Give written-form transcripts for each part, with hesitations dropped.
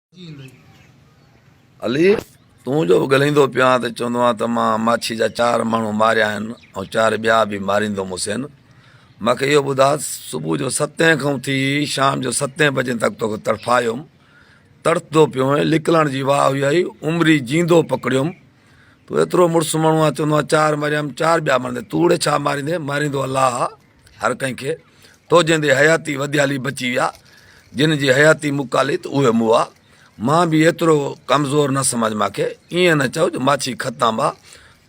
अली तू जो ॻाल्हाईंदो पिया त चवंदो आहे त मां माछी जा 4 माण्हू मारिया आहिनि ऐं 4 ॿिया बि मारींदोमुंसि। मूंखे इहो ॿुधा, सुबुह जो 7 खां थी शाम जो 7 बजे तक तोखे तड़फायुमि, तड़फंदो पियो हुअं, लिकलण जी वाह हुई आई, उमिरि जींदो पकड़ियुमि। तूं एतिरो मुड़ुसु माण्हू आहे, चवंदो आहे 4 मारियमि, 4 ॿिया मारींदे। तूड़े छा मारींदे? मारींदो अलाह हर कंहिंखे। तो जंहिंजे हयाती वधियाली बची विया, जिन जी हयाती मुकाली त उहे मूं आहे। मां बि एतिरो कमज़ोर न सम्झ मूंखे, ईअं न चओ जो माछी ख़तमु आहे।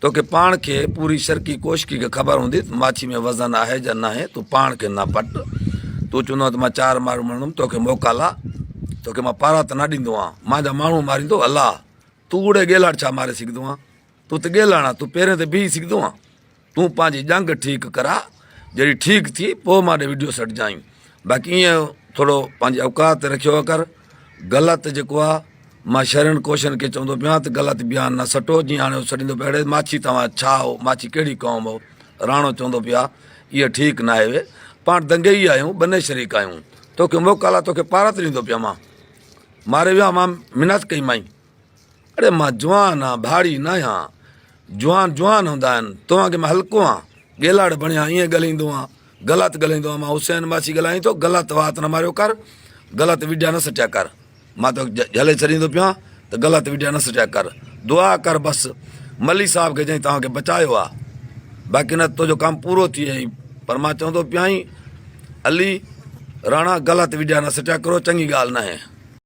तोखे पाण खे पूरी शर्की कोशकी खे ख़बर हूंदी त माछी में वज़न आहे या न आहे। तूं पाण खे न पट। तूं चवंदो आहे त मां 4 माण्हू मारंदुमि, तोखे मोकाल आहे, तोखे मां पारा त न ॾींदो आहियां, मुंहिंजा माण्हू मारींदो अलाह। तूं उड़े गेलाड़ छा मारे सघंदो आहे? तूं त गेलाड़ आहे, तूं पहिरें ते बीह सघंदो आहे। तूं पंहिंजी जंग ठीकु करा, जहिड़ी ठीकु थी पोइ मां वीडियो सॾिजांइ। बाक़ी ईअं थोरो पंहिंजी औकात रखियो कर। ग़लति जेको आहे, मां शरण कोशन खे चवंदो पिया त ग़लति बयानु न सटो। जीअं हाणे सॾींदो पिया अड़े माछी तव्हां छा हो, माछी कहिड़ी क़ौम हो? राणो चवंदो पिया इहा ठीकु न आहे, पाण दंगेई आहियूं, बने शरीक आहियूं। तोखे मोकाल आहे, तोखे पारा त ॾींदो पिया। मां मारे वियो, मां मिनत कई माई। अड़े मां जवान आहियां, भाड़ी न आहियां। जवान हूंदा आहिनि, तव्हांखे मां हल्को आहियां, गेलाड़ बणिया ईअं ॻाल्हाईंदो आहियां, ग़लति ॻाल्हाईंदो आहियां। मां हुसैन माछी ॻाल्हाईं थो, ग़लति वात न मारियो कर, ग़लति विडिया न सटिया कर। मां तोखे झले छॾींदो पिया त ग़लति विडिया न सटिया कर। दुआ कर बसि, मली साहब खे चई तव्हांखे बचायो आहे, बाक़ी न तुंहिंजो कमु पूरो थी वई। पर मां चवंदो पिया अली राणा, ग़लति विडिया न सटिया करो, चङी ॻाल्हि न आहे।